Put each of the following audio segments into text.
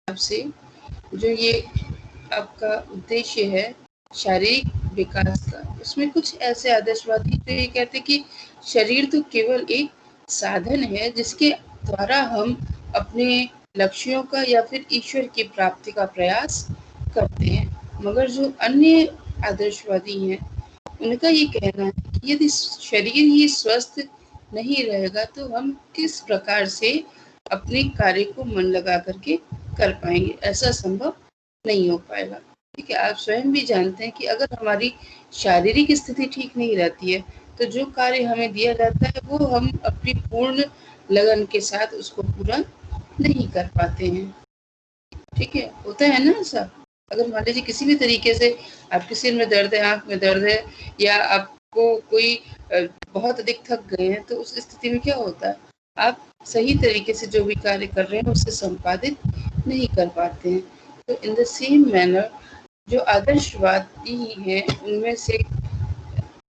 से जो ये आपका उद्देश्य है शारीरिक विकास का, उसमें कुछ ऐसे आदर्शवादी तो ये कहते हैं कि शरीर तो केवल एक साधन है जिसके द्वारा हम अपने लक्ष्यों का या फिर ईश्वर की प्राप्ति का प्रयास करते हैं। मगर जो अन्य आदर्शवादी हैं उनका ये कहना है कि यदि शरीर ही स्वस्थ नहीं रहेगा तो हम किस प्रकार से अपने कार्य को मन लगा करके कर पाएंगे, ऐसा संभव नहीं हो पाएगा। ठीक है, आप स्वयं भी जानते हैं कि अगर हमारी शारीरिक स्थिति ठीक नहीं रहती है तो जो कार्य हमें दिया जाता है वो हम अपनी पूर्ण लगन के साथ उसको पूरा नहीं कर पाते हैं। ठीक है, होता है ना ऐसा। अगर मान लीजिए किसी भी तरीके से आपके सिर में दर्द है, आंख में दर्द है, या आपको कोई बहुत अधिक थक गए हैं, तो उस स्थिति में क्या होता है, आप सही तरीके से जो भी कार्य कर रहे हैं उसे संपादित नहीं कर पाते हैं। तो इन द सेम मैनर जो आदर्शवादी हैं उनमें से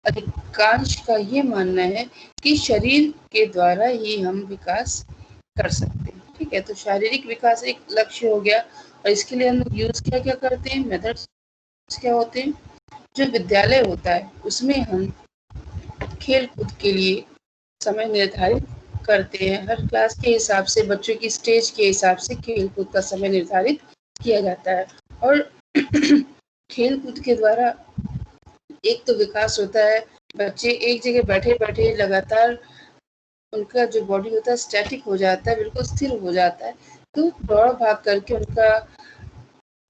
अधिकांश का ये मानना है कि शरीर के द्वारा ही हम विकास कर सकते हैं। ठीक है, तो शारीरिक विकास एक लक्ष्य हो गया और इसके लिए हम लोग यूज क्या क्या करते हैं, मेथड्स क्या होते हैं। जो विद्यालय होता है उसमें हम खेल कूद के लिए समय निर्धारित करते हैं। हर क्लास के हिसाब से, बच्चों की स्टेज के हिसाब से खेल कूद का समय निर्धारित किया जाता है और खेल कूद के द्वारा एक तो विकास होता है, बच्चे एक जगह बैठे बैठे लगातार उनका जो बॉडी होता है स्टैटिक हो जाता है, बिल्कुल स्थिर हो जाता है। तो दौड़ भाग करके उनका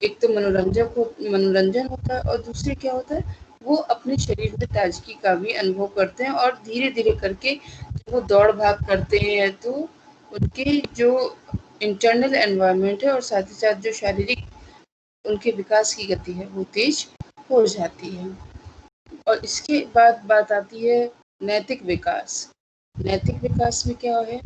एक तो मनोरंजन होता है और दूसरे क्या होता है, वो अपने शरीर में ताजगी का भी अनुभव करते हैं और धीरे धीरे करके जब वो दौड़ भाग करते हैं तो उनके जो इंटरनल एनवायरनमेंट है और साथ ही साथ जो शारीरिक उनके विकास की गति है वो तेज हो जाती है। और इसके बाद बात आती है नैतिक विकास। नैतिक विकास में क्या है,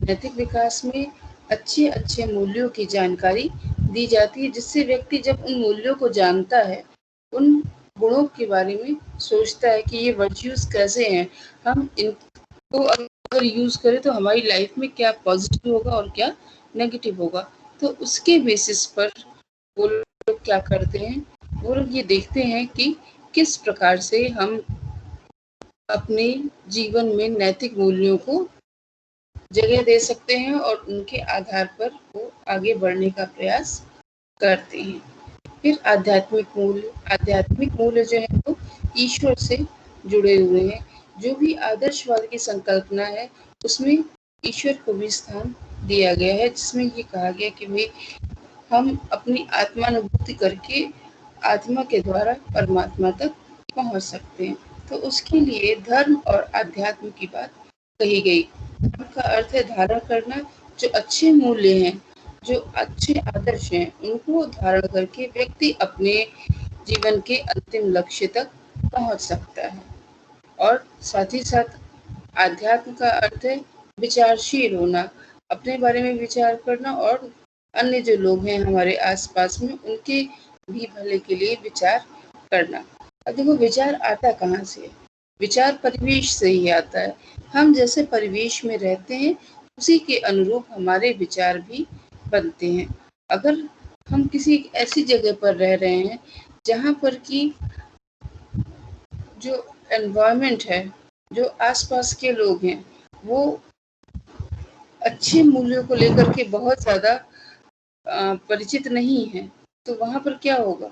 नैतिक विकास में अच्छे अच्छे मूल्यों की जानकारी दी जाती है, जिससे व्यक्ति जब उन मूल्यों को जानता है, उन गुणों के बारे में सोचता है कि ये वर्च्यूज कैसे हैं, हम इनको अगर यूज करें तो हमारी लाइफ में क्या पॉजिटिव होगा और क्या नेगेटिव होगा। तो उसके बेसिस पर वो लोग क्या करते हैं, वो लोग ये देखते हैं कि किस प्रकार से हम अपने जीवन में नैतिक मूल्यों को जगह दे सकते हैं और उनके आधार पर वो आगे बढ़ने का प्रयास करते हैं। फिर आध्यात्मिक मूल्य जो है वो ईश्वर से जुड़े हुए हैं। जो भी आदर्शवाद की संकल्पना है उसमें ईश्वर को भी स्थान दिया गया है, जिसमें ये कहा गया कि भाई हम अपनी आत्मानुभूति करके आत्मा के द्वारा परमात्मा तक पहुंच सकते हैं। तो उसके लिए धर्म और अध्यात्म की बात कही गई। धर्म का अर्थ है धारण करना, जो अच्छे मूल्य हैं, जो अच्छे आदर्श हैं, उनको धारण करके व्यक्ति अपने जीवन के अंतिम लक्ष्य तक पहुंच सकता है। और साथ ही साथ आध्यात्म का अर्थ है विचारशील होना, अपने बारे में विचार करना और अन्य जो लोग हैं हमारे आसपास में उनके भी भले के लिए विचार करना। अब देखो विचार आता कहाँ से, विचार परिवेश से ही आता है। हम जैसे परिवेश में रहते हैं उसी के अनुरूप हमारे विचार भी बनते हैं। अगर हम किसी ऐसी जगह पर रह रहे हैं जहाँ पर कि जो एनवायरनमेंट है, जो आसपास के लोग हैं, वो अच्छे मूल्यों को लेकर के बहुत ज़्यादा परिचित नहीं है, तो वहाँ पर क्या होगा,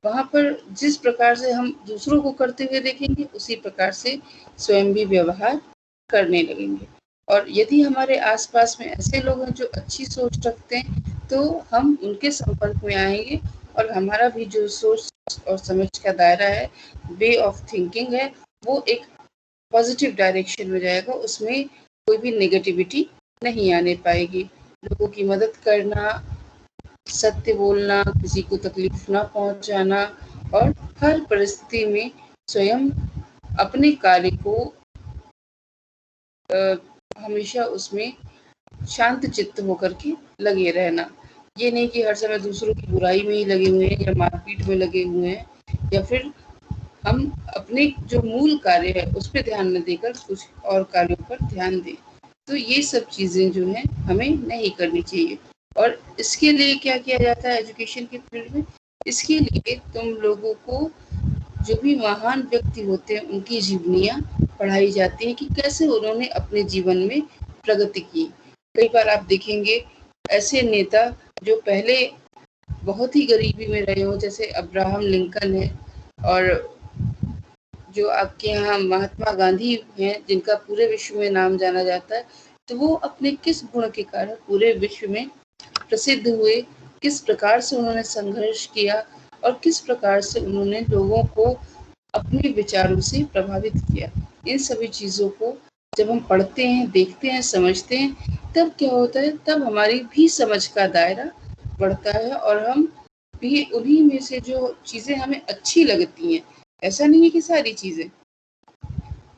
वहाँ पर जिस प्रकार से हम दूसरों को करते हुए देखेंगे उसी प्रकार से स्वयं भी व्यवहार करने लगेंगे। और यदि हमारे आसपास में ऐसे लोग हैं जो अच्छी सोच रखते हैं तो हम उनके संपर्क में आएंगे और हमारा भी जो सोच और समझ का दायरा है, वे ऑफ थिंकिंग है, वो एक पॉजिटिव डायरेक्शन में जाएगा। उसमें कोई भी नेगेटिविटी नहीं आने पाएगी। लोगों की मदद करना, सत्य बोलना, किसी को तकलीफ ना पहुंचाना और हर परिस्थिति में स्वयं अपने कार्य को हमेशा उसमें शांत चित्त होकर के लगे रहना। ये नहीं कि हर समय दूसरों की बुराई में ही लगे हुए हैं या मारपीट में लगे हुए हैं, या फिर हम अपने जो मूल कार्य है उस पर ध्यान न देकर कुछ और कार्यों पर ध्यान दें। तो ये सब चीजें जो हैं हमें नहीं करनी चाहिए। और इसके लिए क्या किया जाता है एजुकेशन के फील्ड में? इसके लिए तुम लोगों को जो भी महान व्यक्ति होते हैं उनकी जीवनियाँ पढ़ाई जाती हैं कि कैसे उन्होंने अपने जीवन में प्रगति की। कई बार आप देखेंगे ऐसे नेता जो पहले बहुत ही गरीबी में रहे हों, जैसे अब्राहम लिंकन है, और जो आपके यहाँ महात्मा गांधी हैं जिनका पूरे विश्व में नाम जाना जाता है, तो वो अपने किस गुण के कारण पूरे विश्व में प्रसिद्ध हुए, किस प्रकार से उन्होंने संघर्ष किया और किस प्रकार से उन्होंने लोगों को अपने विचारों से प्रभावित किया। इन सभी चीज़ों को जब हम पढ़ते हैं, देखते हैं, समझते हैं, तब क्या होता है, तब हमारी भी समझ का दायरा बढ़ता है और हम भी उन्हीं में से जो चीज़ें हमें अच्छी लगती हैं, ऐसा नहीं है कि सारी चीज़ें,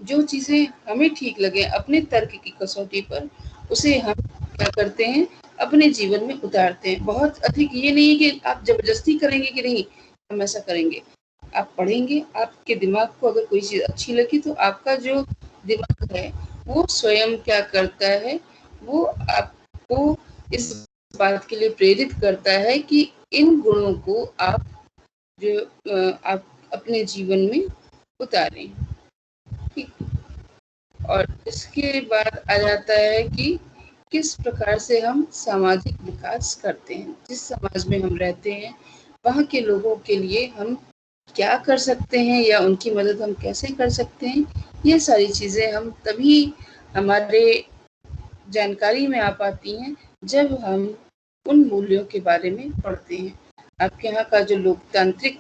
जो चीज़ें हमें ठीक लगे अपने तर्क की कसौटी पर, उसे हम क्या करते हैं, अपने जीवन में उतारते हैं। बहुत अधिक ये नहीं है कि आप जबरदस्ती करेंगे कि नहीं हम ऐसा करेंगे। आप पढ़ेंगे, आपके दिमाग को अगर कोई चीज़ अच्छी लगी तो आपका जो दिमाग है वो स्वयं क्या करता है, वो आपको इस बात के लिए प्रेरित करता है कि इन गुणों को आप जो आप अपने जीवन में उतारें। ठीक। और इसके बाद आ जाता है कि किस प्रकार से हम सामाजिक विकास करते हैं। जिस समाज में हम रहते हैं वहाँ के लोगों के लिए हम क्या कर सकते हैं या उनकी मदद हम कैसे कर सकते हैं, ये सारी चीज़ें हम तभी हमारे जानकारी में आ पाती हैं जब हम उन मूल्यों के बारे में पढ़ते हैं। आपके यहाँ का जो लोकतांत्रिक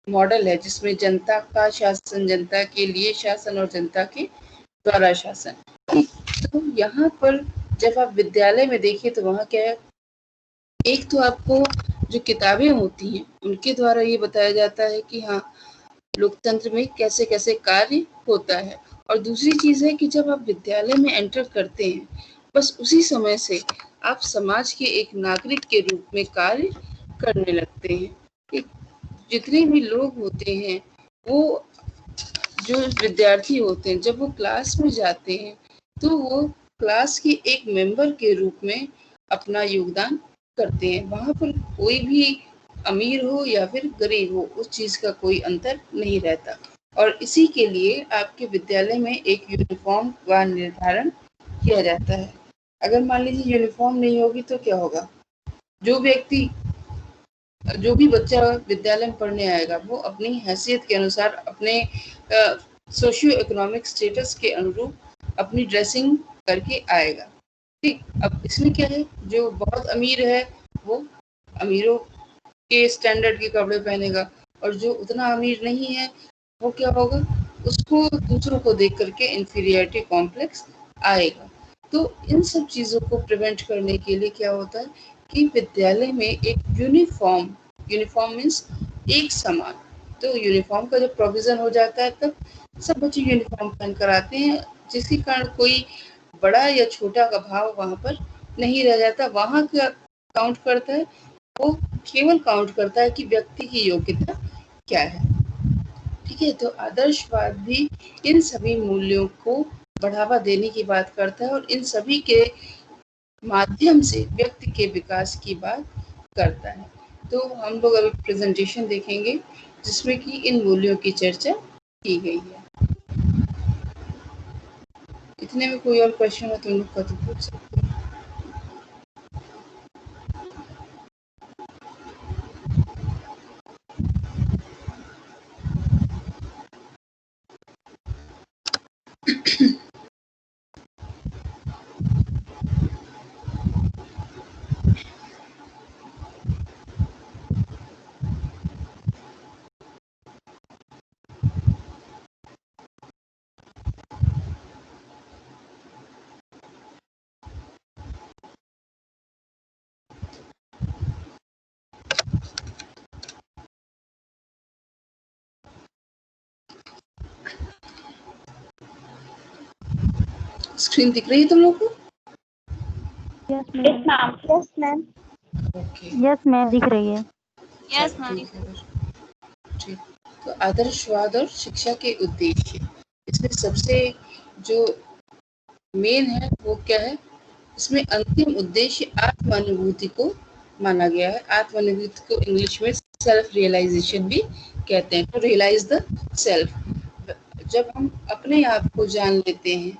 मॉडल है जिसमें जनता का शासन, जनता के लिए शासन और जनता के द्वारा शासन, तो यहाँ पर जब आप विद्यालय में देखिए तो वहाँ क्या है, एक तो आपको जो किताबें होती हैं उनके द्वारा ये बताया जाता है कि हाँ लोकतंत्र में कैसे कैसे कार्य होता है, और दूसरी चीज़ है कि जब आप विद्यालय में एंटर करते हैं बस उसी समय से आप समाज के एक नागरिक के रूप में कार्य करने लगते हैं। जितने भी लोग होते हैं वो जो विद्यार्थी होते हैं जब वो क्लास में जाते हैं तो वो क्लास के एक मेंबर के रूप में अपना योगदान करते हैं। वहाँ पर कोई भी अमीर हो या फिर गरीब हो, उस चीज़ का कोई अंतर नहीं रहता। और इसी के लिए आपके विद्यालय में एक यूनिफॉर्म का निर्धारण किया जाता है। अगर मान लीजिए यूनिफॉर्म नहीं होगी तो क्या होगा, जो व्यक्ति जो भी बच्चा विद्यालय में पढ़ने आएगा वो अपनी हैसियत के अनुसार, अपने सोशियो इकोनॉमिक स्टेटस के अनुरूप अपनी ड्रेसिंग करके आएगा। ठीक, अब इसमें क्या है, जो बहुत अमीर है वो अमीरों के स्टैंडर्ड के कपड़े पहनेगा, और जो उतना अमीर नहीं है वो क्या होगा, उसको दूसरों को देख करके इंफीरियरिटी कॉम्प्लेक्स आएगा। तो इन सब चीज़ों को प्रिवेंट करने के लिए क्या होता है कि विद्यालय में एक यूनिफॉर्म, यूनिफॉर्म मीन्स एक समान, तो यूनिफॉर्म का जब प्रोविज़न हो जाता है तब सब बच्चे यूनिफॉर्म पहन कर आते हैं, जिसके कारण कोई बड़ा या छोटा का भाव वहाँ पर नहीं रह जाता। वहाँ क्या काउंट करता है, वो केवल काउंट करता है कि व्यक्ति की योग्यता क्या है। ठीक है, तो आदर्शवाद भी इन सभी मूल्यों को बढ़ावा देने की बात करता है और इन सभी के माध्यम से व्यक्ति के विकास की बात करता है। तो हम लोग अभी प्रेजेंटेशन देखेंगे जिसमें कि इन मूल्यों की चर्चा की गई है। इतने में कोई और क्वेश्चन हो तो हम लोग कभी पूछ सकते हैं। स्क्रीन दिख रही है तुम लोग को? Yes ma'am. Yes ma'am. Okay, yes ma'am दिख रही है। Yes ma'am. ठीक, तो आदर्शवाद और शिक्षा के उद्देश्य, इसमें सबसे जो मेन है वो क्या है, इसमें अंतिम उद्देश्य आत्मानुभूति को माना गया है। आत्मानुभूति को इंग्लिश में सेल्फ रियलाइजेशन भी कहते हैं। तो रियलाइज द सेल्फ, जब हम अपने आप को जान लेते हैं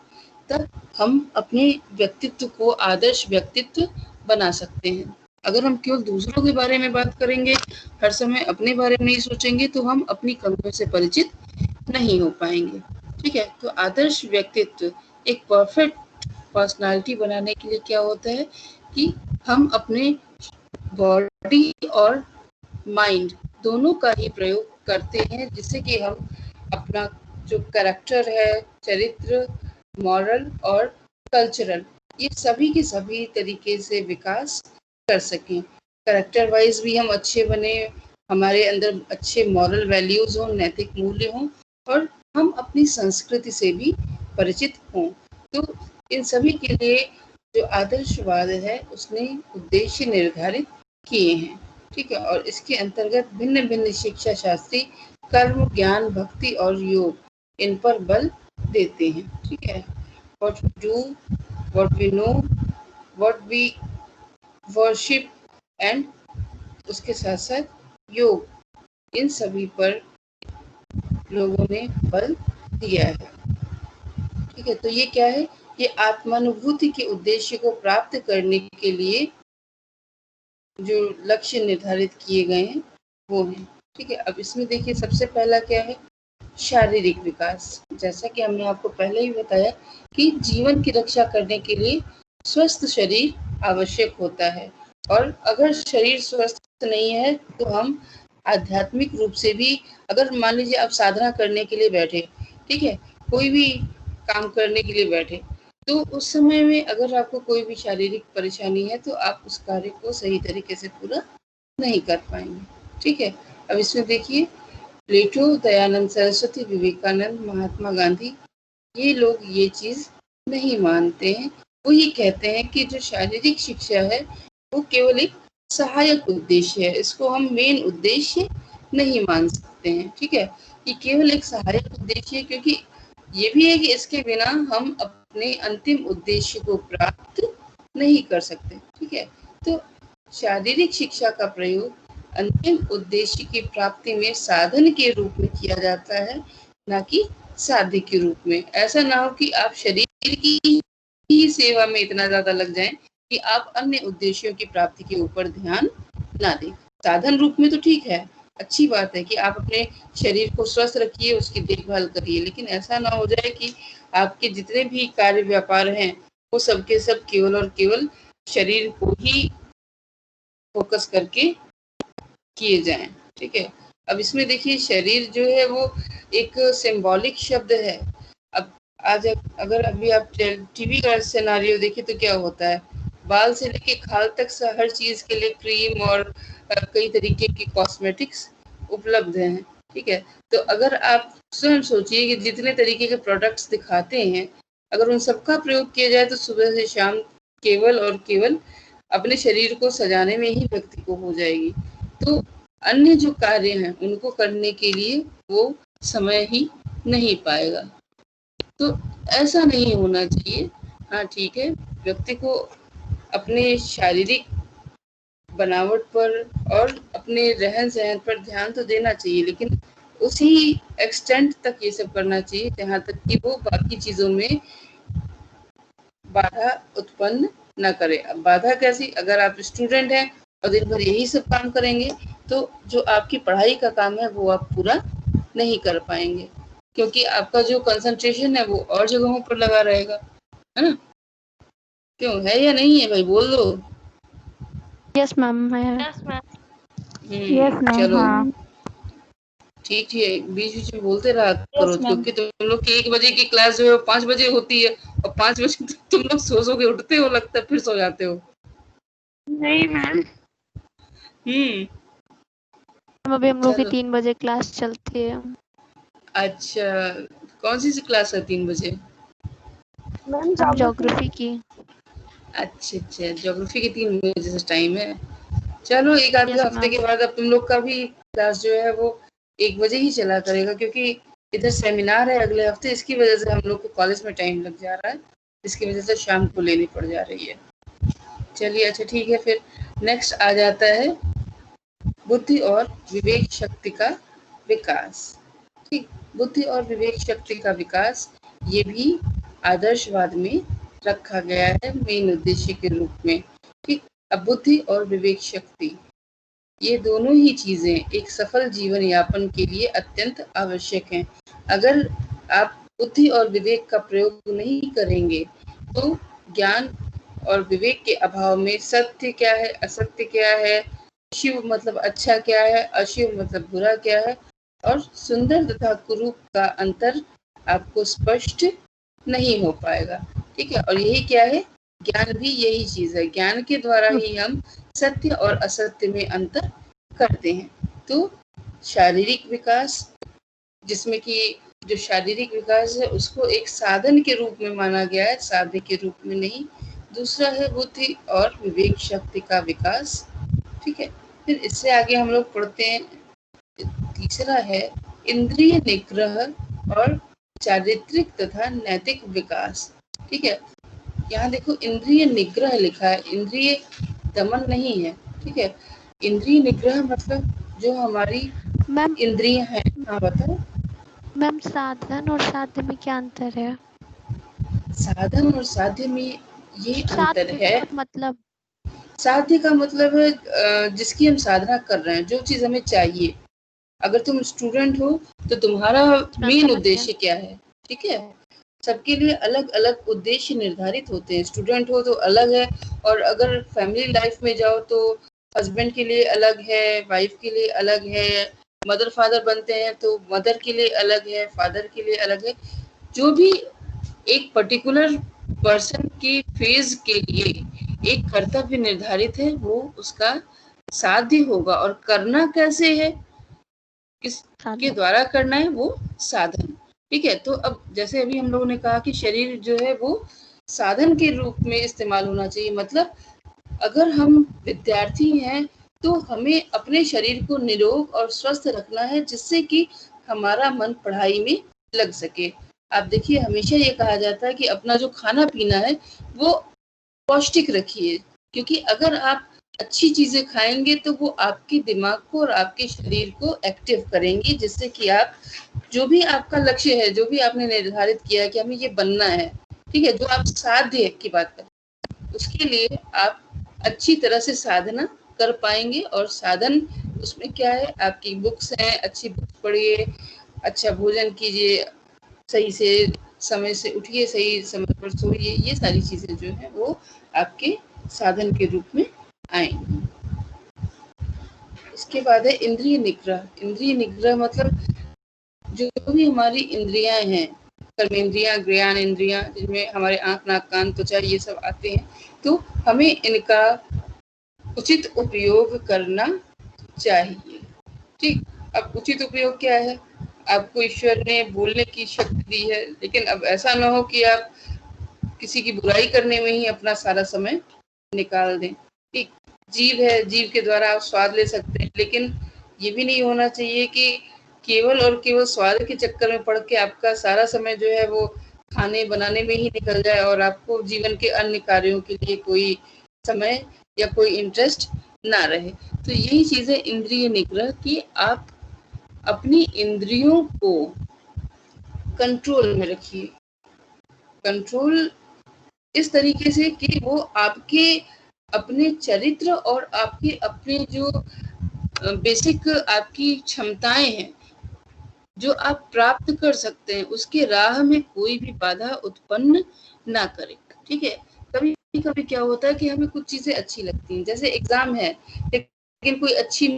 तब हम अपने व्यक्तित्व को आदर्श व्यक्तित्व बना सकते हैं। अगर हम केवल दूसरों के बारे में बात करेंगे, हर समय अपने बारे में नहीं सोचेंगे, तो हम अपनी कमियों से परिचित नहीं हो पाएंगे। ठीक है, तो आदर्श व्यक्तित्व, एक परफेक्ट पर्सनालिटी बनाने के लिए क्या होता है कि हम अपने बॉडी और माइंड दोनों का ही प्रयोग करते हैं, जिससे कि हम अपना जो कैरेक्टर है, चरित्र, मॉरल और कल्चरल, ये सभी के सभी तरीके से विकास कर सकें। कैरेक्टर वाइज भी हम अच्छे बने, हमारे अंदर अच्छे मॉरल वैल्यूज हों, नैतिक मूल्य हों, और हम अपनी संस्कृति से भी परिचित हों। तो इन सभी के लिए जो आदर्शवाद है उसने उद्देश्य निर्धारित किए हैं। ठीक है, और इसके अंतर्गत भिन्न भिन्न शिक्षा शास्त्री कर्म, ज्ञान, भक्ति और योग इन पर बल देते हैं। ठीक है, what we do, what we know, what we worship and उसके साथ साथ योग, इन सभी पर लोगों ने बल दिया है। ठीक है, तो ये क्या है, ये आत्मानुभूति के उद्देश्य को प्राप्त करने के लिए जो लक्ष्य निर्धारित किए गए हैं वो हैं। ठीक है, अब इसमें देखिए सबसे पहला क्या है, शारीरिक विकास। जैसा कि हमने आपको पहले ही बताया कि जीवन की रक्षा करने के लिए स्वस्थ शरीर आवश्यक होता है, और अगर शरीर स्वस्थ नहीं है तो हम आध्यात्मिक रूप से भी, अगर मान लीजिए आप साधना करने के लिए बैठे, ठीक है, कोई भी काम करने के लिए बैठे, तो उस समय में अगर आपको कोई भी शारीरिक परेशानी है तो आप उस कार्य को सही तरीके से पूरा नहीं कर पाएंगे। ठीक है, अब इसमें देखिए प्लेटो, दयानंद सरस्वती, विवेकानंद, महात्मा गांधी, ये लोग ये चीज नहीं मानते हैं। वो ये कहते हैं कि जो शारीरिक शिक्षा है वो केवल एक सहायक उद्देश्य है, इसको हम मेन उद्देश्य नहीं मान सकते हैं। ठीक है, ये केवल एक सहायक उद्देश्य है, क्योंकि ये भी है कि इसके बिना हम अपने अंतिम उद्देश्य को प्राप्त नहीं कर सकते। ठीक है, तो शारीरिक शिक्षा का प्रयोग अंतिम उद्देश्य की प्राप्ति में साधन के रूप में किया जाता है, ना कि साध्य के रूप में। ऐसा ना हो कि आप शरीर की ही सेवा में इतना ज्यादा लग जाएं कि आप अन्य उद्देश्यों की प्राप्ति के ऊपर ध्यान ना दें। साधन रूप में तो ठीक है, अच्छी बात है कि आप अपने शरीर को स्वस्थ रखिए, उसकी देखभाल करिए, लेकिन ऐसा ना हो जाए कि आपके जितने भी कार्य व्यापार हैं वो सबके सब केवल और केवल शरीर को ही फोकस करके किए जाएं। ठीक है, अब इसमें देखिए शरीर जो है वो एक सिंबॉलिक शब्द है। अब आज अगर अभी आप टीवी का सिनेरियो देखें तो क्या होता है, बाल से लेके खाल तक हर चीज के लिए क्रीम और कई तरीके की कॉस्मेटिक्स उपलब्ध हैं। ठीक है, तो अगर आप स्वयं सोचिए कि जितने तरीके के प्रोडक्ट्स दिखाते हैं, अगर उन सबका प्रयोग किया जाए तो सुबह से शाम केवल और केवल अपने शरीर को सजाने में ही व्यक्ति को हो जाएगी। तो अन्य जो कार्य हैं उनको करने के लिए वो समय ही नहीं पाएगा। तो ऐसा नहीं होना चाहिए। हाँ ठीक है, व्यक्ति को अपने शारीरिक बनावट पर और अपने रहन सहन पर ध्यान तो देना चाहिए, लेकिन उसी एक्सटेंट तक ये सब करना चाहिए जहाँ तक कि वो बाकी चीजों में बाधा उत्पन्न न करे। अब बाधा कैसी, अगर आप स्टूडेंट हैं और दिन भर यही सब काम करेंगे तो जो आपकी पढ़ाई का काम है वो आप पूरा नहीं कर पाएंगे, क्योंकि आपका जो कंसंट्रेशन है वो और जगहों पर लगा रहेगा, है ना? क्यों, है या नहीं है भाई, बोल दो। यस मैम है। यस मैम, चलो हाँ। ठीक है, बीच बीच में बोलते रहा करो, क्योंकि तुम लोग की 1 बजे की क्लास जो है 5 बजे होती है, और 5 बजे तुम लोग सो के उठते हो, लगता है फिर सो जाते हो। नहीं मैम, अभी हम लोग की 3 बजे क्लास चलती है। अच्छा, कौन सी क्लास है 3 बजे? मैम ज्योग्राफी की। अच्छा अच्छा, ज्योग्राफी की 3 बजे से टाइम है। चलो एक आधे हफ्ते के बाद अब तुम लोग का भी क्लास जो है वो 1 बजे ही चला करेगा, क्योंकि इधर सेमिनार है अगले हफ्ते, इसकी वजह से हम लोग को कॉलेज में टाइम लग जा रहा है। जिसकी वजह से शाम को लेनी पड़ जा रही है। चलिए अच्छा ठीक है, फिर नेक्स्ट आ जाता है बुद्धि और विवेक शक्ति का विकास। ठीक, बुद्धि और विवेक शक्ति का विकास ये भी आदर्शवाद में रखा गया है मेन उद्देश्य के रूप में। ठीक, अब बुद्धि और विवेक शक्ति ये दोनों ही चीजें एक सफल जीवन यापन के लिए अत्यंत आवश्यक हैं। अगर आप बुद्धि और विवेक का प्रयोग नहीं करेंगे तो ज्ञान और विवेक के अभाव में सत्य क्या है, असत्य क्या है, शिव मतलब अच्छा क्या है, अशिव मतलब बुरा क्या है, और सुंदर तथा कुरूप का अंतर आपको स्पष्ट नहीं हो पाएगा। ठीक है, और यही क्या है, ज्ञान भी यही चीज है। ज्ञान के द्वारा ही हम सत्य और असत्य में अंतर करते हैं। तो शारीरिक विकास, जिसमें कि जो शारीरिक विकास है उसको एक साधन के रूप में माना गया है, साध्य के रूप में नहीं। दूसरा है बुद्धि और विवेक शक्ति का विकास। ठीक है, फिर इससे आगे हम लोग पढ़ते हैं, तीसरा है इंद्रिय निग्रह और चारित्रिक तथा नैतिक विकास। ठीक है, यहाँ देखो इंद्रिय निग्रह लिखा है, इंद्रिय दमन नहीं है। ठीक है, इंद्रिय निग्रह मतलब जो हमारी मैम इंद्रियां हैं। हाँ बताओ। मैम साधन और साध्य में क्या अंतर है? साधन और साध्य में ये अंतर साध्य है, का मतलब? साध्य का मतलब है जिसकी हम साधना कर रहे हैं, जो चीज हमें चाहिए। अगर तुम स्टूडेंट हो तो तुम्हारा हाँ, मेन समझ गया। उद्देश्य क्या है। ठीक है, सबके लिए अलग अलग उद्देश्य निर्धारित होते हैं। स्टूडेंट हो तो अलग है, और अगर फैमिली लाइफ में जाओ तो हस्बैंड के लिए अलग है, वाइफ के लिए अलग है, मदर फादर बनते हैं तो मदर के लिए अलग है, फादर के लिए अलग है। जो भी एक पर्टिकुलर पर्सन की फेज के लिए एक कर्तव्य निर्धारित है, वो उसका साध्य होगा। और करना कैसे है, किसके साधन। द्वारा करना है, वो साधन। ठीक है, तो अब जैसे अभी हम लोगों ने कहा कि शरीर जो है वो साधन के रूप में इस्तेमाल होना चाहिए। मतलब अगर हम विद्यार्थी हैं तो हमें अपने शरीर को निरोग और स्वस्थ रखना है, जिससे कि हमारा मन पढ़ाई में लग सके। आप देखिए, हमेशा ये कहा जाता है कि अपना जो खाना पीना है वो पौष्टिक रखिए, क्योंकि अगर आप अच्छी चीजें खाएंगे तो वो आपके दिमाग को और आपके शरीर को एक्टिव करेंगी, जिससे कि आप जो भी आपका लक्ष्य है, जो भी आपने निर्धारित किया है कि हमें ये बनना है, ठीक है, जो आप साध्य की बात करें, उसके लिए आप अच्छी तरह से साधना कर पाएंगे। और साधन उसमें क्या है, आपकी बुक्स हैं, अच्छी बुक्स पढ़िए, अच्छा भोजन कीजिए, सही से समय से उठिए, सही समय पर सोइए, ये सारी चीजें जो है वो आपके साधन के रूप में आएंगी। इसके बाद है इंद्रिय निग्रह। इंद्रिय निग्रह मतलब जो भी हमारी इंद्रियां हैं, कर्मेंद्रियां, ज्ञान इंद्रियां, जिनमें हमारे आंख नाक कान त्वचा ये सब आते हैं, तो हमें इनका उचित उपयोग करना चाहिए। ठीक, अब उचित उपयोग क्या है, आपको ईश्वर ने बोलने की शक्ति दी है, लेकिन अब ऐसा ना हो कि आप किसी की बुराई करने में ही अपना सारा समय निकाल दें। ठीक, जीव है, जीव के द्वारा आप स्वाद ले सकते हैं, लेकिन ये भी नहीं होना चाहिए कि केवल और केवल स्वाद के चक्कर में पड़ के आपका सारा समय जो है वो खाने बनाने में ही निकल जाए, और आपको जीवन के अन्य कार्यों के लिए कोई समय या कोई इंटरेस्ट ना रहे। तो यही चीज है इंद्रिय निग्रह, कि आप अपनी इंद्रियों को कंट्रोल में रखिए। कंट्रोल इस तरीके से कि वो आपके अपने चरित्र और आपके अपने जो बेसिक आपकी क्षमताएं हैं, जो आप प्राप्त कर सकते हैं, उसके राह में कोई भी बाधा उत्पन्न ना करे। ठीक है, कभी कभी क्या होता है कि हमें कुछ चीजें अच्छी लगती हैं, जैसे एग्जाम है, लेकिन कोई अच्छी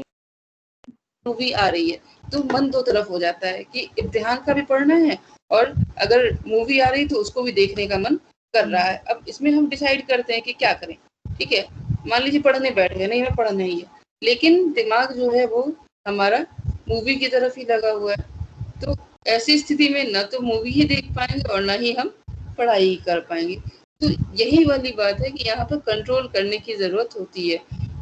मूवी आ रही है तो मन दो तरफ हो जाता है कि इम्तिहान का भी पढ़ना है, और अगर मूवी आ रही तो उसको भी देखने का मन कर रहा है। अब इसमें हम डिसाइड करते हैं कि क्या करें। ठीक है, मान लीजिए पढ़ने बैठ गए, नहीं हमें पढ़ना ही है, लेकिन दिमाग जो है वो हमारा मूवी की तरफ ही लगा हुआ है। तो ऐसी स्थिति में न तो मूवी ही देख पाएंगे और न ही हम पढ़ाई कर पाएंगे। तो यही वाली बात है कि यहाँ पर कंट्रोल करने की जरूरत होती है।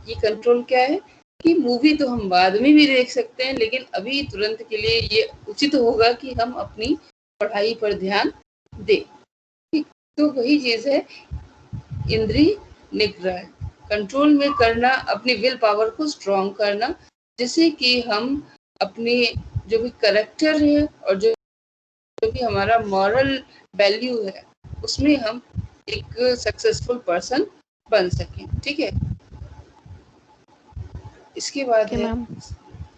ये कंट्रोल क्या है कि मूवी तो हम बाद में भी देख सकते हैं, लेकिन अभी तुरंत के लिए ये उचित होगा कि हम अपनी पढ़ाई पर ध्यान दें। ठीक, तो वही चीज है इंद्रिय निग्रह, कंट्रोल में करना, अपनी विल पावर को स्ट्रॉन्ग करना, जिससे कि हम अपने जो भी करेक्टर है और जो भी हमारा मॉरल वैल्यू है उसमें हम एक सक्सेसफुल पर्सन बन सकें। ठीक है, इसके बाद ओके है मैम।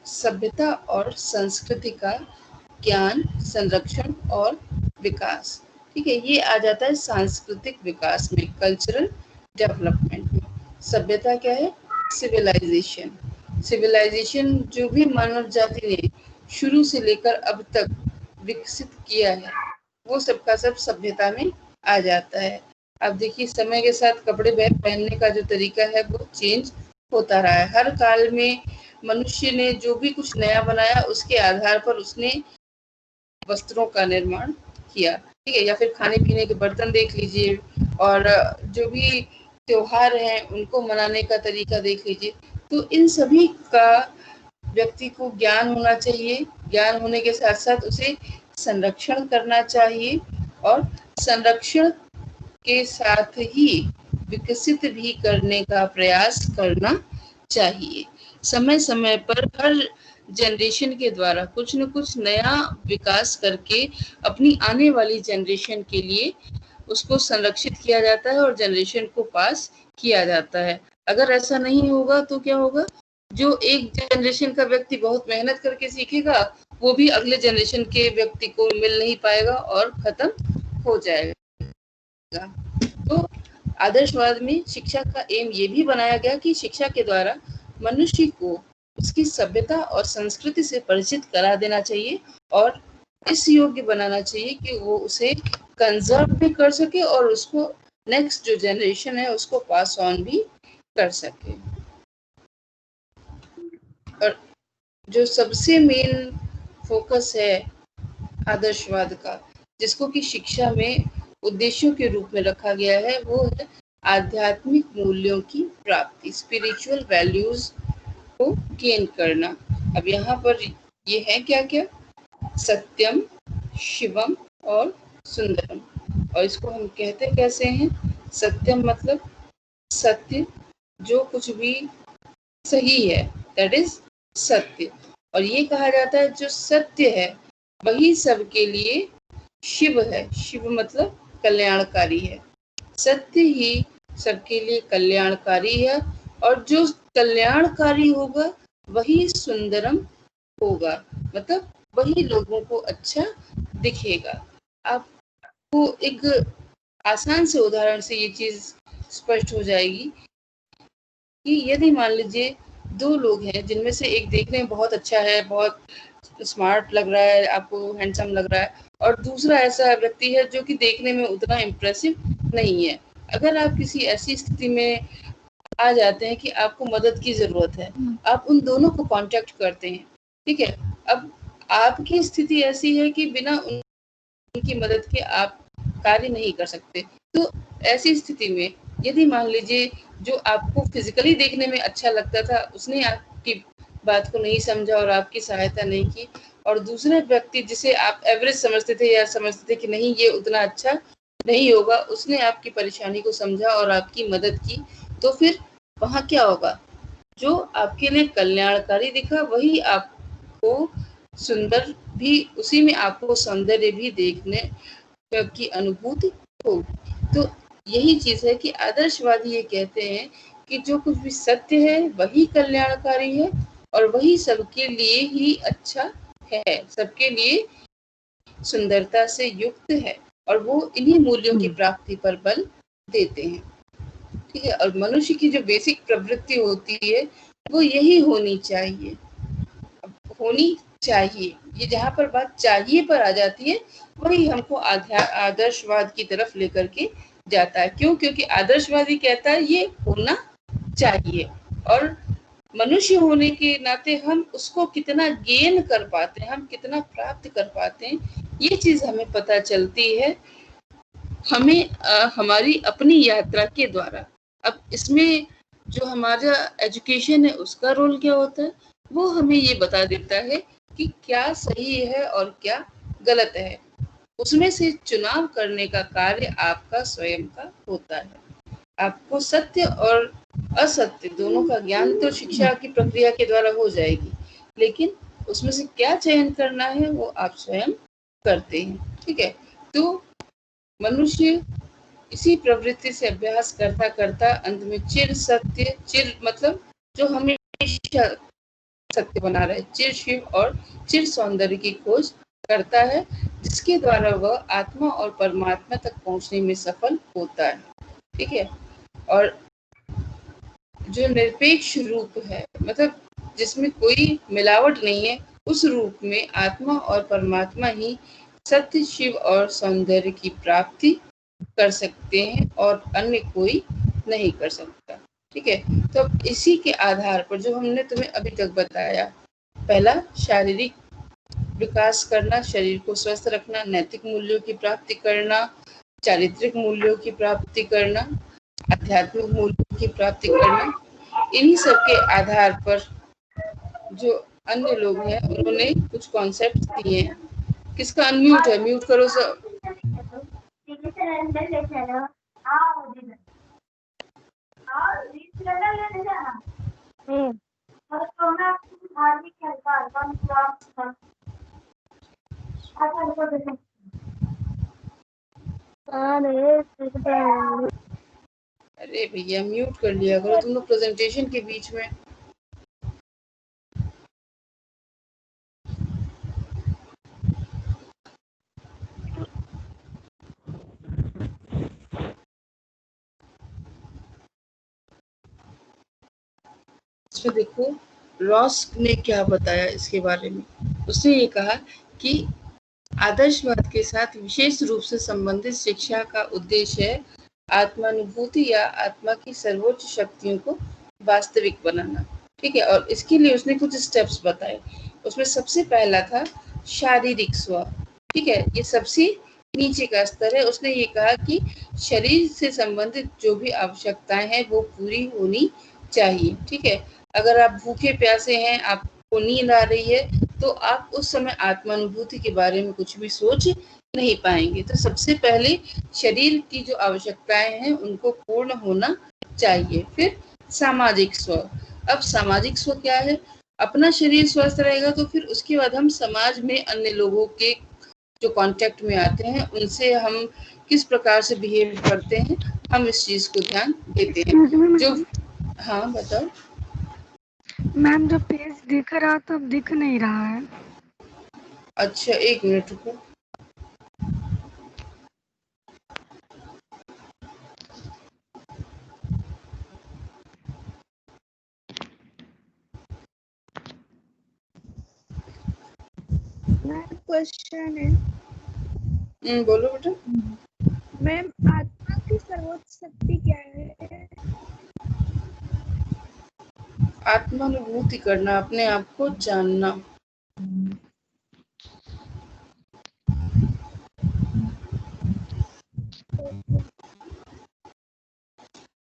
सभ्यता और संस्कृति का ज्ञान, संरक्षण और विकास। ठीक है, ये आ जाता है सांस्कृतिक विकास में, कल्चरल डेवलपमेंट में। सभ्यता क्या है? सिविलाइजेशन। सिविलाइजेशन जो भी मानव जाति ने शुरू से लेकर अब तक विकसित किया है वो सबका सब सभ्यता में आ जाता है। अब देखिए समय के साथ कपड़े पहनने का जो तरीका है वो चेंज होता रहा है। हर काल में मनुष्य ने जो भी कुछ नया बनाया उसके आधार पर उसने वस्त्रों का निर्माण किया। ठीक है, या फिर खाने पीने के बर्तन देख लीजिए, और जो भी त्योहार हैं उनको मनाने का तरीका देख लीजिए। तो इन सभी का व्यक्ति को ज्ञान होना चाहिए। ज्ञान होने के साथ साथ उसे संरक्षण करना चाहिए, और संरक्षण के साथ ही विकसित भी करने का प्रयास करना चाहिए। समय समय पर हर जनरेशन के द्वारा कुछ न कुछ नया विकास करके अपनी आने वाली जनरेशन के लिए उसको संरक्षित किया जाता है और जनरेशन को पास किया जाता है। अगर ऐसा नहीं होगा तो क्या होगा? जो एक जनरेशन का व्यक्ति बहुत मेहनत करके सीखेगा वो भी अगले जनरेशन के व्यक्ति को मिल नहीं पाएगा और खत्म हो जाएगा। तो आदर्शवाद में शिक्षा का एम ये भी बनाया गया कि शिक्षा के द्वारा मनुष्य को उसकी सभ्यता और संस्कृति से परिचित करा देना चाहिए और इस योग्य बनाना चाहिए कि वो उसे कंजर्व भी कर सके और उसको नेक्स्ट जो जनरेशन है उसको पास ऑन भी कर सके। और जो सबसे मेन फोकस है आदर्शवाद का, जिसको कि शिक्षा में उद्देश्यों के रूप में रखा गया है, वो है आध्यात्मिक मूल्यों की प्राप्ति, स्पिरिचुअल वैल्यूज को गेन करना। अब यहाँ पर ये है क्या क्या? सत्यम, शिवम और सुंदरम। और इसको हम कहते कैसे हैं? सत्यम मतलब सत्य, जो कुछ भी सही है, दैट इज सत्य। और ये कहा जाता है जो सत्य है वही सबके लिए शिव है। शिव मतलब कल्याणकारी है। सत्य ही सबके लिए कल्याणकारी है, और जो कल्याणकारी होगा वही सुंदरम होगा, मतलब वही लोगों को अच्छा दिखेगा। आपको एक आसान से उदाहरण से ये चीज स्पष्ट हो जाएगी कि यदि मान लीजिए दो लोग हैं जिनमें से एक देखने में बहुत अच्छा है, बहुत स्मार्ट लग रहा है, आपको हैंडसम लग रहा है, और दूसरा ऐसा व्यक्ति है जो कि देखने में उतना इम्प्रेसिव नहीं है। अगर आप किसी ऐसी स्थिति में आ जाते हैं कि आपको मदद की जरूरत है, आप उन दोनों को कांटेक्ट करते हैं। ठीक है, अब आपकी स्थिति ऐसी है कि बिना उनकी मदद के आप कार्य नहीं कर सकते। तो ऐसी स्थिति में यदि मान लीजिए जो आपको फिजिकली देखने में अच्छा लगता था उसने आपकी बात को नहीं समझा और आपकी सहायता नहीं की, और दूसरा व्यक्ति जिसे आप एवरेज समझते थे या समझते थे कि नहीं ये उतना अच्छा नहीं होगा, उसने आपकी परेशानी को समझा और आपकी मदद की, तो फिर वहां क्या होगा? जो आपके लिए कल्याणकारी दिखा वही आपको सुंदर भी, उसी में आपको सौंदर्य भी देखने की अनुभूति होगी। तो यही चीज है कि आदर्शवादी ये कहते हैं कि जो कुछ भी सत्य है वही कल्याणकारी है और वही सबके लिए ही अच्छा है, सबके लिए सुंदरता से युक्त है, और वो इन्हीं मूल्यों की प्राप्ति पर बल देते हैं। ठीक है, और मनुष्य की जो बेसिक प्रवृत्ति होती है वो यही होनी चाहिए। होनी चाहिए, ये जहाँ पर बात चाहिए पर आ जाती है वही हमको आदर्शवाद की तरफ लेकर के जाता है। क्यों? क्योंकि आदर्शवादी कहता है ये होना चाहिए, और मनुष्य होने के नाते हम उसको कितना गेन कर पाते हैं, हम कितना प्राप्त कर पाते हैं, ये चीज हमें पता चलती है हमें हमारी अपनी यात्रा के द्वारा। अब इसमें जो हमारा एजुकेशन है उसका रोल क्या होता है? वो हमें ये बता देता है कि क्या सही है और क्या गलत है। उसमें से चुनाव करने का कार्य आपका स्वयं का होता है। आपको सत्य और असत्य दोनों का ज्ञान तो शिक्षा की प्रक्रिया के द्वारा हो जाएगी, लेकिन उसमें से क्या चयन करना है वो आप स्वयं करते हैं। ठीक है, तो मनुष्य इसी प्रवृत्ति से अभ्यास करता करता अंत में चिर सत्य, चिर मतलब जो हमेशा सत्य बना रहे, चिर शिव और चिर सौंदर्य की खोज करता है, जिसके द्वारा वह आत्मा और परमात्मा तक पहुंचने में सफल होता है। ठीक है, और जो निरपेक्ष रूप है, मतलब जिसमें कोई मिलावट नहीं है, उस रूप में आत्मा और परमात्मा ही सत्य, शिव और सौंदर्य की प्राप्ति कर सकते हैं और अन्य कोई नहीं कर सकता। ठीक है, तो इसी के आधार पर जो हमने तुम्हें अभी तक बताया, पहला शारीरिक विकास करना, शरीर को स्वस्थ रखना, नैतिक मूल्यों की प्राप्ति करना, चारित्रिक मूल्यों की प्राप्ति करना, आध्यात्मिक मूल्यों की प्राप्ति करना, इन्हीं सब के आधार पर जो अन्य लोग हैं उन्होंने कुछ कॉन्सेप्ट दिए हैं। किसका अनम्यूट है, म्यूट करो सब। अरे भैया म्यूट कर लिया करो तुम लोग प्रेजेंटेशन के बीच में। इसमें देखो रॉस ने क्या बताया इसके बारे में। उसने ये कहा कि आदर्शवाद के साथ विशेष रूप से संबंधित शिक्षा का उद्देश्य है आत्मानुभूति या आत्मा की सर्वोच्च शक्तियों को वास्तविक बनाना। ठीक है, और इसके लिए उसने कुछ स्टेप्स बताए। उसमें सबसे पहला था शारीरिक स्व। ठीक है, ये सबसे नीचे का स्तर है। उसने ये कहा कि शरीर से संबंधित जो भी आवश्यकताएं हैं वो पूरी होनी चाहिए। ठीक है, अगर आप भूखे प्यासे हैं, आपको नींद आ रही है, तो आप उस समय आत्मानुभूति के बारे में कुछ भी सोच नहीं पाएंगे। तो सबसे पहले शरीर की जो आवश्यकताएं हैं उनको पूर्ण होना चाहिए। फिर सामाजिक स्व। अब सामाजिक स्व क्या है? अपना शरीर स्वस्थ रहेगा तो फिर उसके बाद हम समाज में अन्य लोगों के जो कांटेक्ट में आते हैं उनसे हम किस प्रकार से बिहेव करते हैं, हम इस चीज को ध्यान देते हैं। जो हाँ बताओ मैम, जो पेज दिख रहा था अब दिख नहीं रहा है। अच्छा एक मिनट रुको। मैम क्वेश्चन है। बोलो बेटा। मैम, आत्मा की सर्वोच्च शक्ति क्या है? आत्मानुभूति करना, अपने आप को जानना।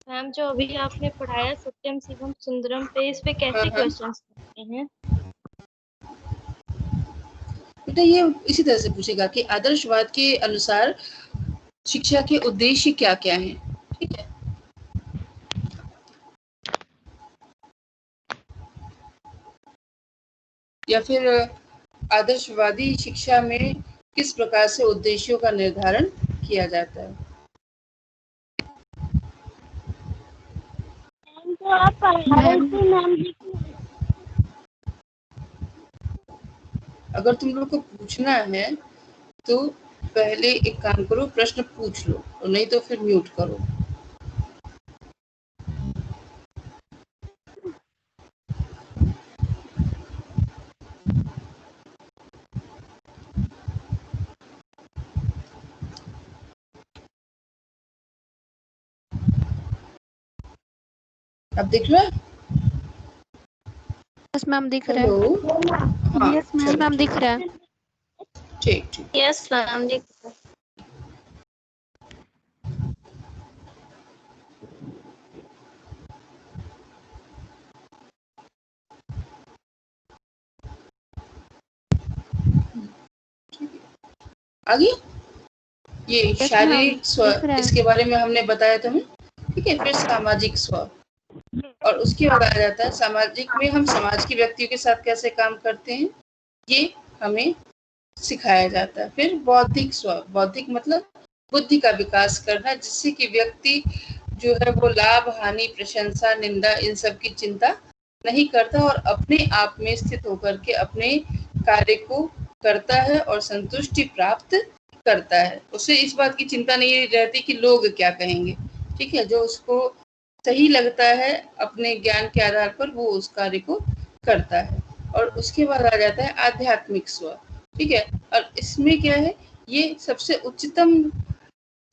मैम, जो अभी आपने पढ़ाया सत्यम शिवम सुंदरम पे, इस पे कैसे क्वेश्चंस करते हैं? बेटा ये इसी तरह से पूछेगा कि आदर्शवाद के अनुसार शिक्षा के उद्देश्य क्या क्या हैं। ठीक है, या फिर आदर्शवादी शिक्षा में किस प्रकार से उद्देश्यों का निर्धारण किया जाता है। तो आप पढ़ा रहे थे मैम जी। अगर तुम लोग को पूछना है तो पहले एक काम करो, प्रश्न पूछ लो, और नहीं तो फिर म्यूट करो। अब दिख रहा है? यस मैम दिख रहा है। हेलो। हाँ यस यस चलो मैम दिख रहा है। ठीक ठीक। यस मैम जी। आ गया? ये मैम, शारीरिक स्व, दिख रहा है। इसके बारे में हमने बताया था। ठीक है, फिर सामाजिक स्व, और उसके बाद आ जाता है सामाजिक में हम समाज के व्यक्तियों के साथ कैसे काम करते हैं, ये हमें सिखाया जाता है। फिर बौद्धिक स्व, बौद्धिक मतलब बुद्धि का विकास करना, जिससे कि व्यक्ति जो है वो लाभ, हानि, प्रशंसा, निंदा, इन सब की चिंता नहीं करता और अपने आप में स्थित होकर के अपने कार्य को करता है और संतुष्टि प्राप्त करता है। उसे इस बात की चिंता नहीं रहती कि लोग क्या कहेंगे। ठीक है, जो उसको सही लगता है अपने ज्ञान के आधार पर वो उस कार्य को करता है। और उसके बाद आ जाता है आध्यात्मिक स्व। ठीक है, और इसमें क्या है, ये सबसे उच्चतम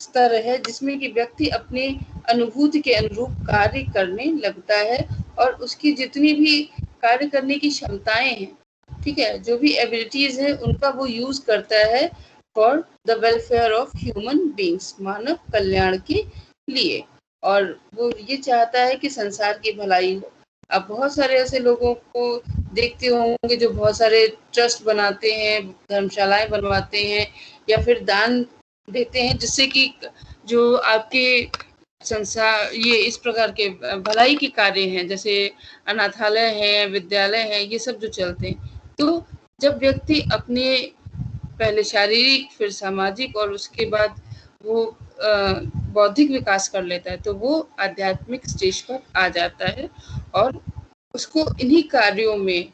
स्तर है जिसमें कि व्यक्ति अपने अनुभूति के अनुरूप कार्य करने लगता है और उसकी जितनी भी कार्य करने की क्षमताएं हैं, ठीक है, जो भी एबिलिटीज है उनका वो यूज करता है for the welfare of human beings, मानव कल्याण के लिए। और वो ये चाहता है कि संसार की भलाई हो। अब बहुत सारे ऐसे लोगों को देखते होंगे जो बहुत सारे ट्रस्ट बनाते हैं, धर्मशालाएं बनवाते हैं या फिर दान देते हैं, जिससे कि जो आपके संसार, ये इस प्रकार के भलाई के कार्य हैं, जैसे अनाथालय है, विद्यालय है, ये सब जो चलते हैं। तो जब व्यक्ति अपने पहले शारीरिक, फिर सामाजिक और उसके बाद वो बौद्धिक विकास कर लेता है, तो वो आध्यात्मिक स्टेज पर आ जाता है और उसको इन्हीं कार्यों में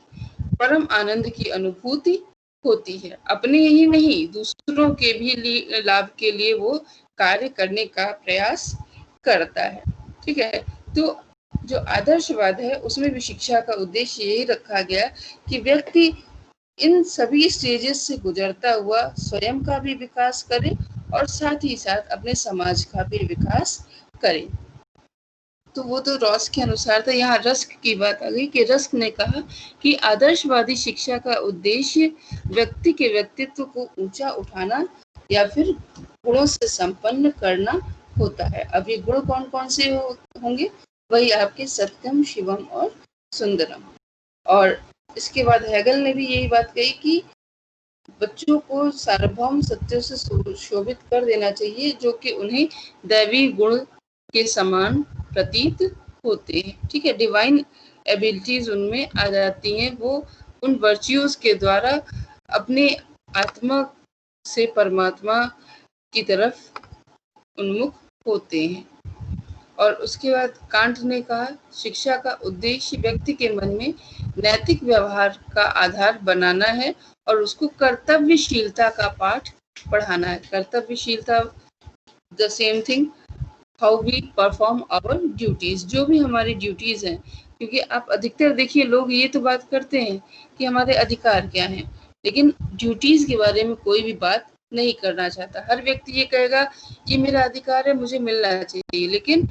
परम आनंद की अनुभूति होती है। अपने ही नहीं, दूसरों के भी लाभ के लिए वो कार्य करने का प्रयास करता है। ठीक है, तो जो आदर्शवाद है उसमें भी शिक्षा का उद्देश्य यही रखा गया कि व्यक्ति इन सभी स्टेजेस से गुजरता हुआ स्वयं का भी विकास करे और साथ ही साथ अपने समाज का भी विकास करे। तो वो तो रॉस के अनुसार था। यहाँ रस्क की बात आ गई कि रस्क ने कहा कि आदर्शवादी शिक्षा का उद्देश्य व्यक्ति के व्यक्तित्व को ऊंचा उठाना या फिर गुणों से संपन्न करना होता है। अब ये गुण कौन कौन से होंगे, वही आपके सत्यम, शिवम और सुंदरम। और इसके बाद हेगल ने भी यही बात कही कि बच्चों को सार्वभौम सत्यों से शोभित कर देना चाहिए जो कि उन्हें दैवी गुण के समान प्रतीत होते हैं। ठीक है, डिवाइन एबिलिटीज उनमें आ जाती हैं, वो उन वर्च्यूज के द्वारा अपने आत्मा से परमात्मा की तरफ उन्मुख होते हैं। और उसके बाद कांट ने कहा शिक्षा का उद्देश्य व्यक्ति के मन में नैतिक व्यवहार का आधार बनाना है और उसको कर्तव्यशीलता का पाठ पढ़ाना है। कर्तव्यशीलता, the same thing, how we perform our duties, जो भी हमारी ड्यूटीज हैं। क्योंकि आप अधिकतर देखिए लोग ये तो बात करते हैं कि हमारे अधिकार क्या हैं, लेकिन ड्यूटीज के बारे में कोई भी बात नहीं करना चाहता। हर व्यक्ति ये कहेगा ये मेरा अधिकार है, मुझे मिलना चाहिए, लेकिन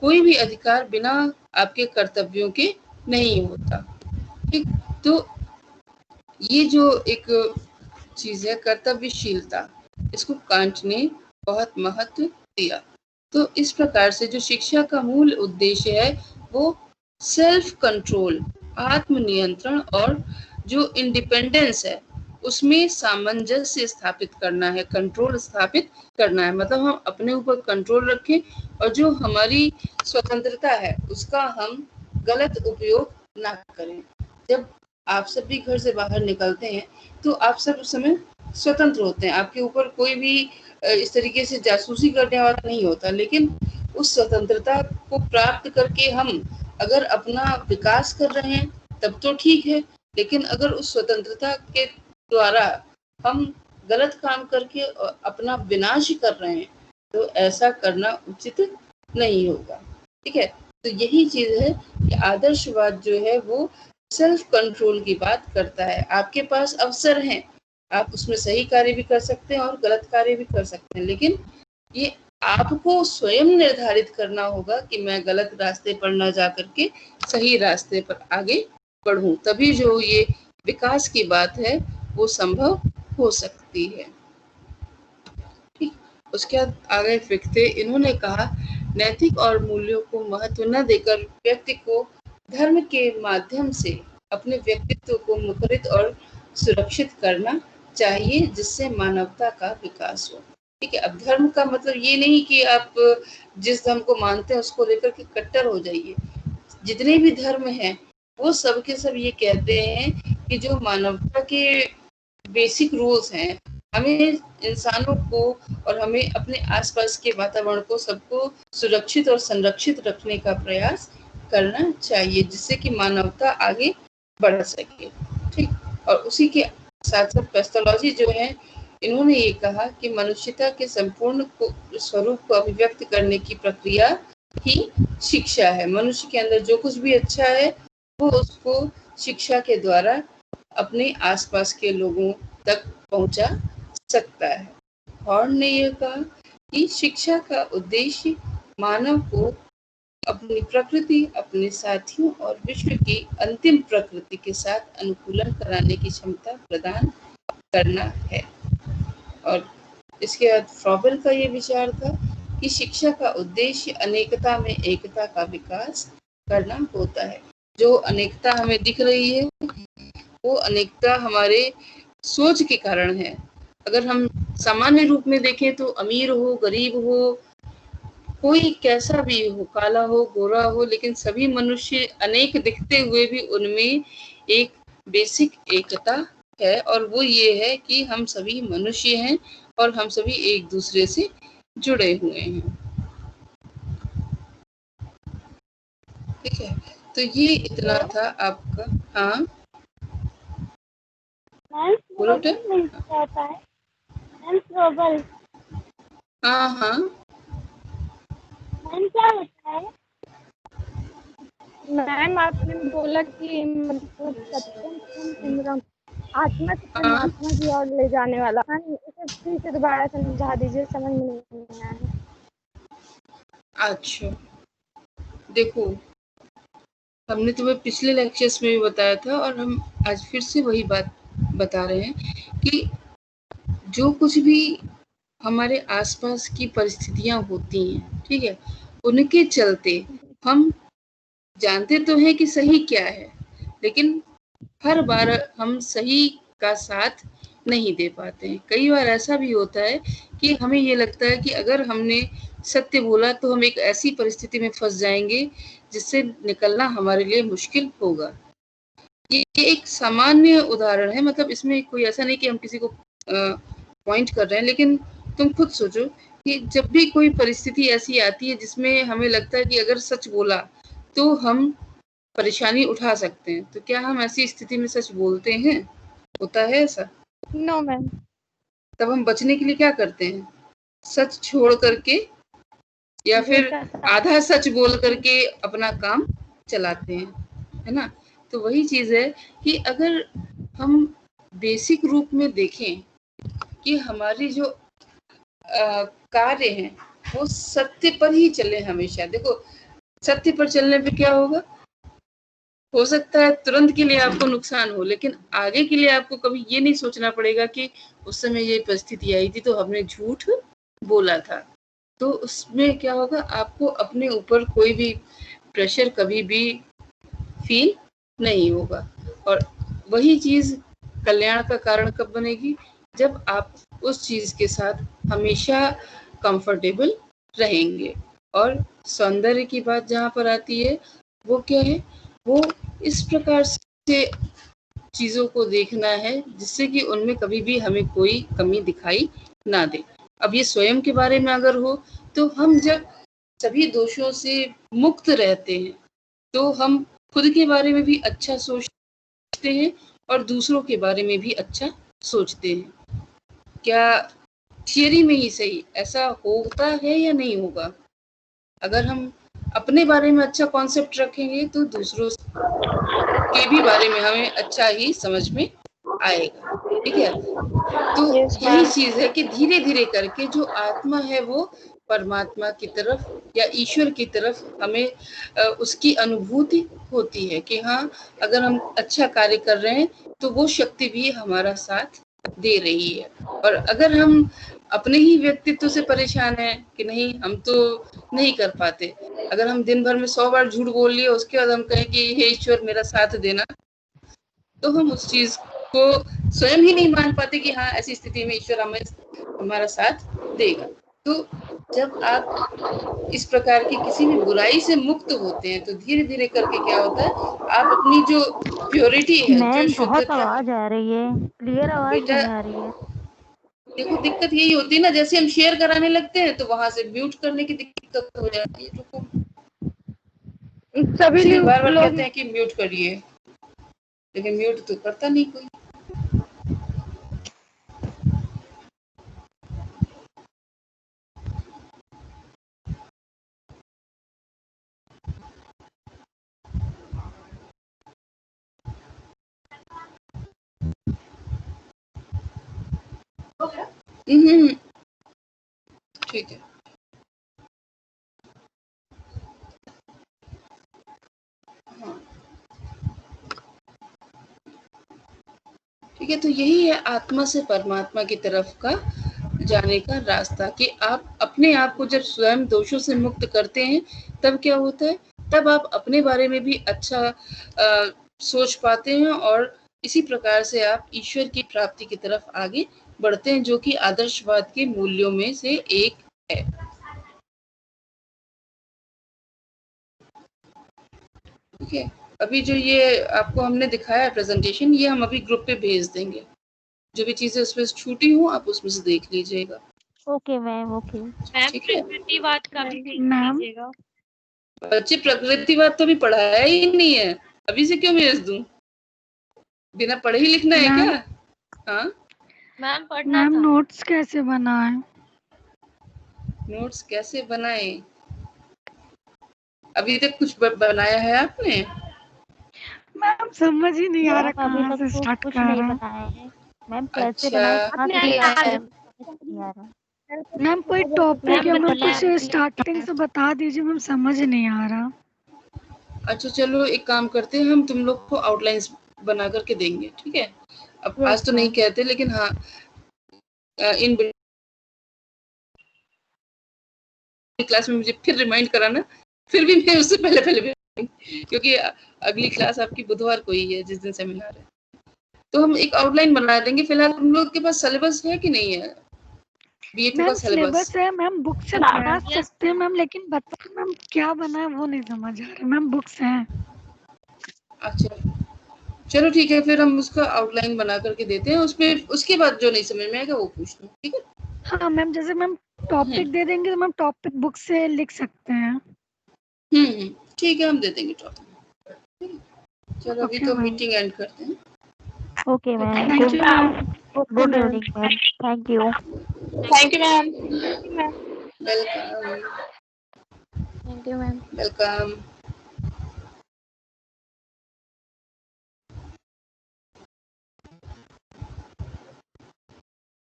कोई भी अधिकार बिना आपके कर्तव्यों के नहीं होता। ठीक, तो ये जो एक चीज है कर्तव्यशीलता, इसको कांट ने बहुत महत्व दिया। तो इस प्रकार से जो शिक्षा का मूल उद्देश्य है वो सेल्फ कंट्रोल, आत्मनियंत्रण और जो इंडिपेंडेंस है उसमें सामंजस्य स्थापित करना है, कंट्रोल स्थापित करना है। मतलब हम अपने ऊपर कंट्रोल रखें और जो हमारी स्वतंत्रता है उसका हम गलत उपयोग ना करें। जब आप सब भी घर से बाहर निकलते हैं तो आप सब उस समय स्वतंत्र होते हैं, आपके ऊपर कोई भी इस तरीके से जासूसी करने वाला नहीं होता। लेकिन उस स्वतंत्रता को प्राप्त करके हम अगर अपना विकास कर रहे हैं तब तो ठीक है, लेकिन अगर उस स्वतंत्रता के द्वारा हम गलत काम करके अपना विनाश कर रहे हैं तो ऐसा करना उचित नहीं होगा। ठीक है, तो यही चीज है कि आदर्शवाद जो है वो सेल्फ कंट्रोल की बात करता है। आपके पास अवसर हैं, आप उसमें सही कार्य भी कर सकते हैं और गलत कार्य भी कर सकते हैं, लेकिन ये आपको स्वयं निर्धारित करना होगा कि मैं गलत रास्ते पर न जा करके सही रास्ते पर आगे बढ़ूं, तभी जो ये विकास की बात है वो संभव हो सकती है। ठीक, उसके बाद आगे फिक्ते, इन्होंने कहा नैतिक और मूल्यों को महत्व न देकर व्यक्ति को धर्म के माध्यम से अपने व्यक्तित्व को मुखरित और सुरक्षित करना चाहिए जिससे मानवता का विकास हो। ठीक है। अब धर्म का मतलब ये नहीं कि आप जिस धर्म को मानते हैं उसको लेकर के कट्टर हो जाइए। जितने भी धर्म हैं वो सब के सब ये कहते हैं कि जो मानवता के बेसिक रूल्स हैं, हमें इंसानों को और हमें अपने आसपास के वातावरण को सबको सुरक्षित और संरक्षित रखने का प्रयास करना चाहिए, जिससे कि मानवता आगे बढ़ सके। ठीक। और उसी के साथ साथ पेस्टोलॉजी जो है, इन्होंने ये कहा कि मनुष्यता के संपूर्ण स्वरूप को अभिव्यक्त करने की प्रक्रिया ही शिक्षा है। मनुष्य के अंदर जो कुछ भी अच्छा है वो उसको शिक्षा के द्वारा अपने आसपास के लोगों तक पहुंचा सकता है। हॉर्न ने यह कहा कि शिक्षा का उद्देश्य मानव को अपनी प्रकृति, अपने साथियों और विश्व की अंतिम प्रकृति के साथ अनुकूलन कराने की क्षमता प्रदान करना है। और इसके बाद फ्रॉबेल का ये विचार था कि शिक्षा का उद्देश्य अनेकता में एकता का विकास करना होता है। जो अनेकता हमें दिख रही है वो अनेकता हमारे सोच के कारण है। अगर हम सामान्य रूप में देखें तो अमीर हो, गरीब हो, कोई कैसा भी हो, काला हो, गोरा हो, लेकिन सभी मनुष्य अनेक दिखते हुए भी उनमें एक बेसिक एकता है, और वो ये है कि हम सभी मनुष्य हैं और हम सभी एक दूसरे से जुड़े हुए हैं। ठीक है, तो ये इतना था आपका। हाँ बोलो हाँ हाँ क्या होता है? मैम आपने बोला कि मतलब सत्यम सुंदरम आत्मा से परमात्मा की ओर ले जाने वाला। मैम इसे फिर से दोबारा समझा दीजिए, समझ में नहीं आया। अच्छा देखो, हमने तुम्हें पिछले लेक्चर्स में भी बताया था और हम आज फिर से वही बात बता रहे हैं कि जो कुछ भी हमारे आसपास की परिस्थितियां होती हैं, ठीक है, उनके चलते हम जानते तो हैं कि सही क्या है, लेकिन हर बार हम सही का साथ नहीं दे पाते हैं। कई बार ऐसा भी होता है कि हमें ये लगता है कि अगर हमने सत्य बोला तो हम एक ऐसी परिस्थिति में फंस जाएंगे जिससे निकलना हमारे लिए मुश्किल होगा। ये एक सामान्य उदाहरण है, मतलब इसमें कोई ऐसा नहीं कि हम किसी को पॉइंट कर रहे हैं, लेकिन तुम खुद सोचो कि जब भी कोई परिस्थिति ऐसी आती है जिसमें हमें लगता है कि अगर सच बोला तो हम परेशानी उठा सकते हैं, तो क्या हम ऐसी स्थिति में सच बोलते हैं? होता है ऐसा? No ma'am. तब हम बचने के लिए क्या करते हैं? सच छोड़ करके या फिर आधा सच बोल करके अपना काम चलाते हैं, है ना? तो वही चीज है कि अगर हम बेसिक रूप में देखें कि हमारी जो कार्य हैं वो सत्य पर ही चले हमेशा। देखो, सत्य पर चलने पे क्या होगा, हो सकता है तुरंत के लिए आपको नुकसान हो, लेकिन आगे के लिए आपको कभी ये नहीं सोचना पड़ेगा कि उस समय ये परिस्थिति आई थी तो हमने झूठ बोला था। तो उसमें क्या होगा, आपको अपने ऊपर कोई भी प्रेशर कभी भी फील नहीं होगा। और वही चीज कल्याण का कारण कब बनेगी, जब आप उस चीज के साथ हमेशा कंफर्टेबल रहेंगे। और सौंदर्य की बात जहाँ पर आती है वो क्या है, वो इस प्रकार से चीजों को देखना है जिससे कि उनमें कभी भी हमें कोई कमी दिखाई ना दे। अब ये स्वयं के बारे में अगर हो तो हम जब सभी दोषों से मुक्त रहते हैं तो हम खुद के बारे में भी अच्छा सोचते हैं और दूसरों के बारे में भी अच्छा सोचते हैं। क्या थियरी में ही सही ऐसा होता है या नहीं होगा? अगर हम अपने बारे में अच्छा कॉन्सेप्ट रखेंगे तो दूसरों के भी बारे में हमें अच्छा ही समझ में आएगा। ठीक है, तो यही चीज है कि धीरे धीरे करके जो आत्मा है वो परमात्मा की तरफ या ईश्वर की तरफ हमें उसकी अनुभूति होती है कि हाँ, अगर हम अच्छा कार्य कर रहे हैं तो वो शक्ति भी हमारा साथ दे रही है। और अगर हम अपने ही व्यक्तित्व से परेशान हैं कि नहीं हम तो नहीं कर पाते, अगर हम दिन भर में 100 बार झूठ बोल लिए उसके बाद हम कहें कि हे ईश्वर मेरा साथ देना, तो हम उस चीज को स्वयं ही नहीं मान पाते कि हाँ ऐसी स्थिति में ईश्वर हमें हमारा साथ देगा। तो जब आप इस प्रकार की किसी भी बुराई से मुक्त होते हैं तो धीरे धीरे करके क्या होता है, आप अपनी जो प्योरिटी है, जो मैम बहुत शुद्धता, आवाज आ रही है, क्लियर आवाज बेटा नहीं आ रही है। देखो दिक्कत यही होती है ना, जैसे हम शेयर कराने लगते हैं तो वहां से म्यूट करने की दिक्कत हो जाती है। रुको, सभी इसलिए बार बार लोग कहते हैं कि म्यूट करिए, लेकिन म्यूट तो करता नहीं कोई। ठीक है। हाँ ठीक है, तो यही है आत्मा से परमात्मा की तरफ का जाने का रास्ता, कि आप अपने आप को जब स्वयं दोषों से मुक्त करते हैं तब क्या होता है, तब आप अपने बारे में भी अच्छा सोच पाते हैं और इसी प्रकार से आप ईश्वर की प्राप्ति की तरफ आगे बढ़ते हैं, जो कि आदर्शवाद के मूल्यों में से एक है। ठीक है, अभी जो ये आपको हमने दिखाया है प्रेजेंटेशन, ये हम अभी ग्रुप पे भेज देंगे। जो भी चीजें उसमें से छूटी हो आप उसमें से देख लीजिएगा। Okay ma'am, okay. मैम ठीक है, प्रकृतिवाद का भी भेज मैम दीजिएगा। बच्चे प्रकृतिवाद तो अभी पढ़ाया ही नहीं है, अभी से क्यों भेज दूं? बिना पढ़े ही लिखना है मैम क्या? हाँ, मैम पढ़ना मैम था। नोट्स कैसे बनाएं? नोट्स कैसे बनाए? अभी तक कुछ बनाया है आपने? मैम समझ ही नहीं आ रहा मैम अभी कहाँ तक से तो स्टार्ट कुछ नहीं करना है। बनाए हैं। मैम कैसे अच्छा, बनाए, कहाँ से आपने स्टार्ट मैम करें, समझ नहीं आ रहा। मैम कोई टॉपिक मैम या मैम बताइए। कुछ स्टार्टिंग से बता दीजिए, मैम समझ नहीं आ रहा। अच्छा चलो एक काम करते हैं, हम तुम लोग को आउटलाइंस बना करके देंगे, ठीक है? अब यस आज तो नहीं मैम। कहते, लेकिन हाँ इन क्लास में मुझे फिर रिमाइंड कराना, फिर भी मैं उससे पहले पहले क्योंकि अगली क्लास आपकी बुधवार को ही है, जिस दिन सेमिनार है। तो हम एक आउटलाइन बना देंगे। फिलहाल तुम लोग के पास सिलेबस है कि नहीं है? बीएचयू का मैम सिलेबस? सिलेबस है मैम, बुक से बता सकते हैं मैम, लेकिन बता मैम क्या बना है वो नहीं समझ आ रहा। मैम बुक्स हैं। अच्छा चलो ठीक है, फिर हम उसका आउटलाइन बना करके देते हैं, उसमें उसके बाद जो नहीं समझ में आएगा वो पूछ लो, ठीक है? हाँ मैम, जैसे मैम टॉपिक दे देंगे तो मैम टॉपिक बुक से लिख सकते हैं। ठीक है, हम दे देंगे टॉपिक। चलो अभी ओके तो मैम। मीटिंग एंड करते हैं। Okay ma'am, thank you ma'am. Good evening ma'am, thank you. Thank you ma'am. Welcome thank you ma'am. Welcome.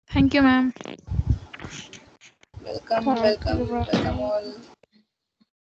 Thank you ma'am. Welcome thank welcome you ma'am. Welcome all.